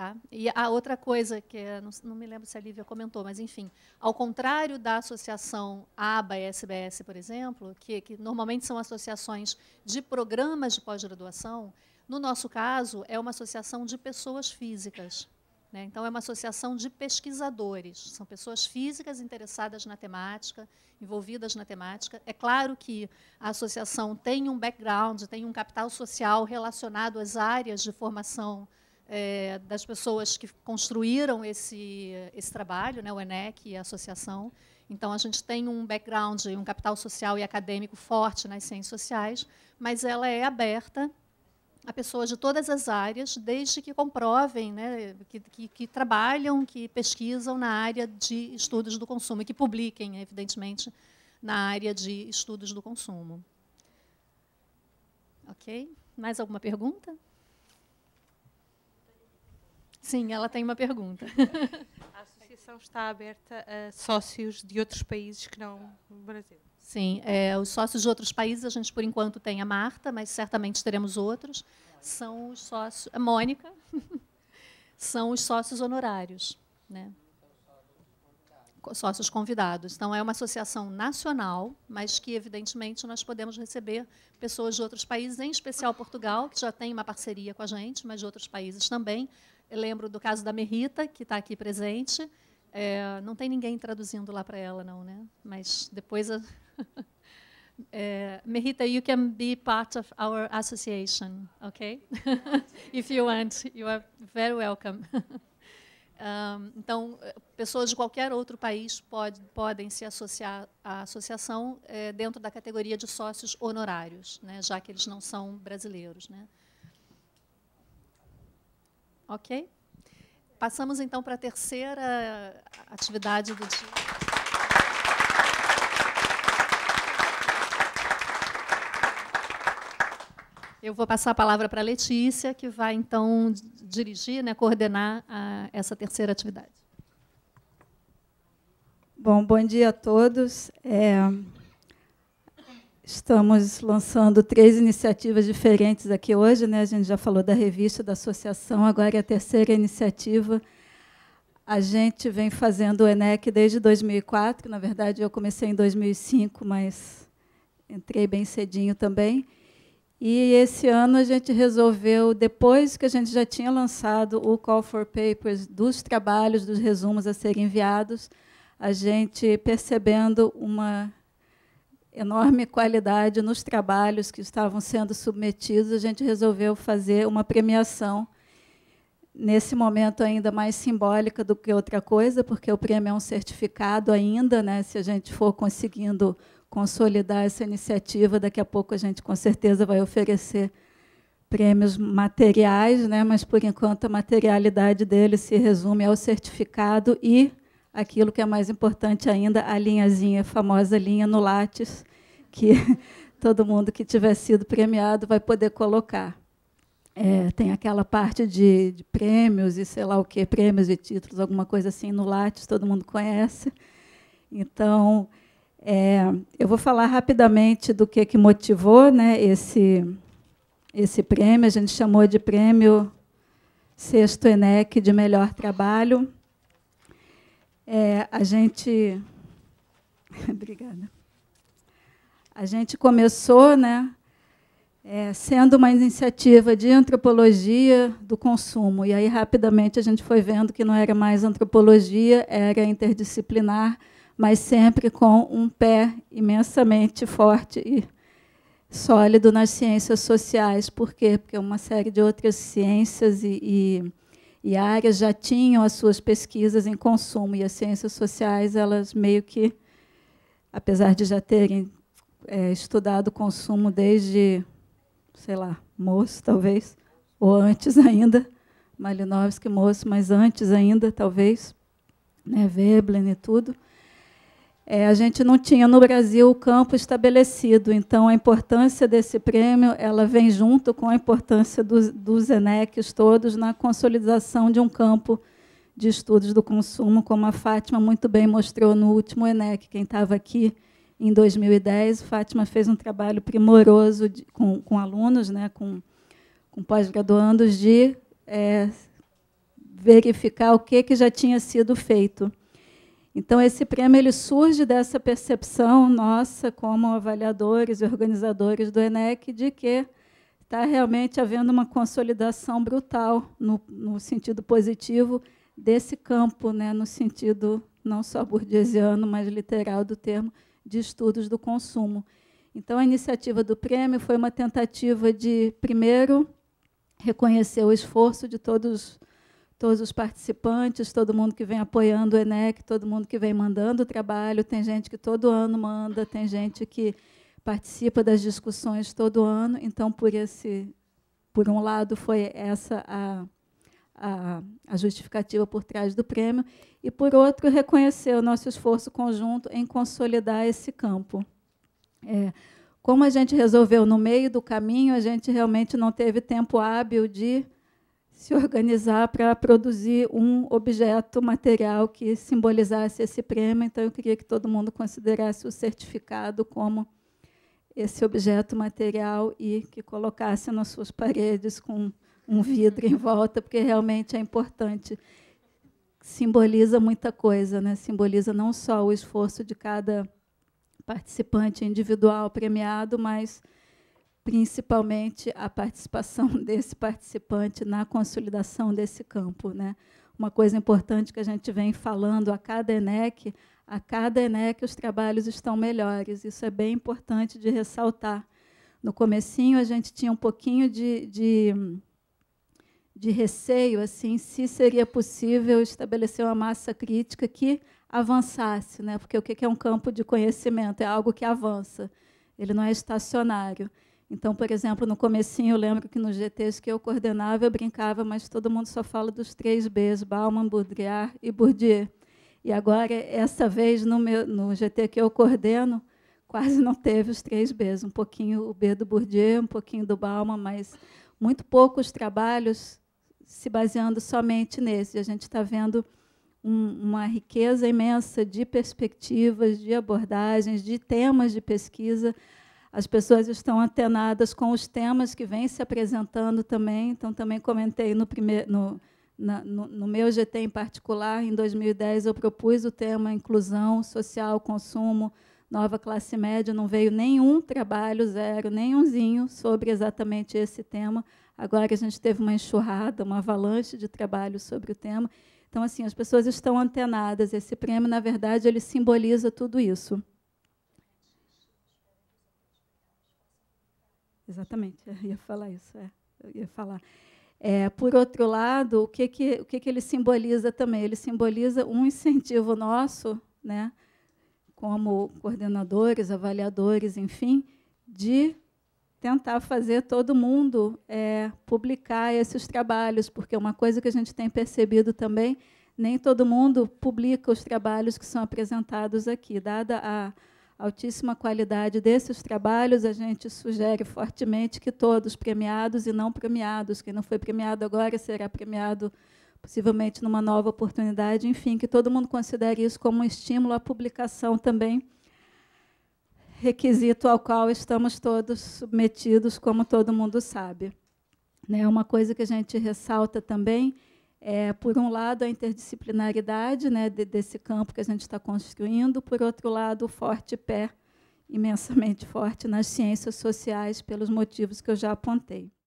Tá? E a outra coisa, que não me lembro se a Lívia comentou, mas, enfim, ao contrário da associação ABA e SBS, por exemplo, que normalmente são associações de programas de pós-graduação, no nosso caso, é uma associação de pessoas físicas. Né? Então, é uma associação de pesquisadores. São pessoas físicas interessadas na temática, envolvidas na temática. É claro que a associação tem um background, tem um capital social relacionado às áreas de formação das pessoas que construíram esse trabalho, né, o ENEC e a associação. Então, a gente tem um background, um capital social e acadêmico forte nas ciências sociais, mas ela é aberta a pessoas de todas as áreas, desde que comprovem, né, que trabalham, que pesquisam na área de estudos do consumo e que publiquem, evidentemente, na área de estudos do consumo. Ok? Mais alguma pergunta? Sim, ela tem uma pergunta. A associação está aberta a sócios de outros países que não o Brasil? Sim, os sócios de outros países, a gente, por enquanto, tem a Marta, mas certamente teremos outros. São os sócios... A Mônica. São os sócios honorários. Né? Sócios convidados. Então, é uma associação nacional, mas que, evidentemente, nós podemos receber pessoas de outros países, em especial Portugal, que já tem uma parceria com a gente, mas de outros países também. Eu lembro do caso da Merrita, que está aqui presente. Não tem ninguém traduzindo lá para ela, não, né? Mas depois... Merrita, you can be part of our association, okay? If you want, you are very welcome. Então, pessoas de qualquer outro país podem se associar à associação dentro da categoria de sócios honorários, né, já que eles não são brasileiros. Né? Ok? Passamos, então, para a terceira atividade do dia. Eu vou passar a palavra para a Letícia, que vai, então, dirigir, né, coordenar essa terceira atividade. Bom dia a todos. Estamos lançando 3 iniciativas diferentes aqui hoje. Né? A gente já falou da revista, da associação, agora é a terceira iniciativa. A gente vem fazendo o ENEC desde 2004. Na verdade, eu comecei em 2005, mas entrei bem cedinho também. E esse ano a gente resolveu, depois que a gente já tinha lançado o Call for Papers dos trabalhos, dos resumos a serem enviados, a gente, percebendo uma enorme qualidade nos trabalhos que estavam sendo submetidos, a gente resolveu fazer uma premiação, nesse momento ainda mais simbólica do que outra coisa, porque o prêmio é um certificado ainda, né, se a gente for conseguindo consolidar essa iniciativa, daqui a pouco a gente, com certeza, vai oferecer prêmios materiais, né, mas, por enquanto, a materialidade dele se resume ao certificado e aquilo que é mais importante ainda, a linhazinha, a famosa linha no Lattes, que todo mundo que tiver sido premiado vai poder colocar. Tem aquela parte de prêmios e sei lá o quê, prêmios e títulos, alguma coisa assim no Lattes, todo mundo conhece. Então, eu vou falar rapidamente do que motivou, né, esse prêmio. A gente chamou de Prêmio Sexto ENEC de Melhor Trabalho. A gente... Obrigada. A gente começou, né, sendo uma iniciativa de antropologia do consumo. E aí, rapidamente, a gente foi vendo que não era mais antropologia, era interdisciplinar, mas sempre com um pé imensamente forte e sólido nas ciências sociais. Por quê? Porque uma série de outras ciências e áreas já tinham as suas pesquisas em consumo, e as ciências sociais, elas meio que, apesar de já terem estudado consumo desde, sei lá, moço, talvez, ou antes ainda, Malinowski, moço, mas antes ainda, talvez, né, Veblen e tudo, a gente não tinha no Brasil o campo estabelecido. Então, a importância desse prêmio ela vem junto com a importância dos ENECs todos na consolidação de um campo de estudos do consumo, como a Fátima muito bem mostrou no último ENEC. Quem estava aqui em 2010, Fátima fez um trabalho primoroso com alunos, né, com pós-graduandos, de verificar o que já tinha sido feito. Então, esse prêmio ele surge dessa percepção nossa, como avaliadores e organizadores do ENEC, de que está realmente havendo uma consolidação brutal, no sentido positivo, desse campo, né, no sentido não só burguesiano, mas literal do termo, de estudos do consumo. Então, a iniciativa do prêmio foi uma tentativa de, primeiro, reconhecer o esforço de todos os participantes, todo mundo que vem apoiando o ENEC, todo mundo que vem mandando o trabalho, tem gente que todo ano manda, tem gente que participa das discussões todo ano. Então, por um lado, foi essa a justificativa por trás do prêmio, e, por outro, reconhecer o nosso esforço conjunto em consolidar esse campo. Como a gente resolveu no meio do caminho, a gente realmente não teve tempo hábil de se organizar para produzir um objeto material que simbolizasse esse prêmio. Então, eu queria que todo mundo considerasse o certificado como esse objeto material e que colocasse nas suas paredes com um vidro em volta, porque realmente é importante. Simboliza muita coisa, né? Simboliza não só o esforço de cada participante individual premiado, mas principalmente a participação desse participante na consolidação desse campo, né? Uma coisa importante que a gente vem falando a cada ENEC os trabalhos estão melhores. Isso é bem importante de ressaltar. No comecinho, a gente tinha um pouquinho de receio, assim, se seria possível estabelecer uma massa crítica que avançasse, né? Porque o que é um campo de conhecimento? É algo que avança, ele não é estacionário. Então, por exemplo, no comecinho, eu lembro que nos GTs que eu coordenava, eu brincava, mas todo mundo só fala dos 3 Bs, Bauman, Baudrillard e Bourdieu. E agora, essa vez, no GT que eu coordeno, quase não teve os 3 Bs. Um pouquinho o B do Bourdieu, um pouquinho do Bauman, mas muito poucos trabalhos se baseando somente nesse. A gente está vendo uma riqueza imensa de perspectivas, de abordagens, de temas de pesquisa. As pessoas estão antenadas com os temas que vêm se apresentando também. Então, também comentei no meu GT em particular, em 2010, eu propus o tema inclusão social, consumo, nova classe média. Não veio nenhum trabalho, zero, nenhumzinho, sobre exatamente esse tema. Agora a gente teve uma enxurrada, uma avalanche de trabalho sobre o tema. Então, assim, as pessoas estão antenadas. Esse prêmio, na verdade, ele simboliza tudo isso. Exatamente, eu ia falar isso. Eu ia falar. Por outro lado, o que ele simboliza também? Ele simboliza um incentivo nosso, né, como coordenadores, avaliadores, enfim, de tentar fazer todo mundo publicar esses trabalhos, porque uma coisa que a gente tem percebido também, nem todo mundo publica os trabalhos que são apresentados aqui. Dada a altíssima qualidade desses trabalhos, a gente sugere fortemente que todos, premiados e não premiados, quem não foi premiado agora será premiado possivelmente numa nova oportunidade, enfim, que todo mundo considere isso como um estímulo à publicação também, requisito ao qual estamos todos submetidos, como todo mundo sabe. Uma coisa que a gente ressalta também por um lado, a interdisciplinaridade, né, desse campo que a gente está construindo, por outro lado, o forte pé, imensamente forte, nas ciências sociais, pelos motivos que eu já apontei.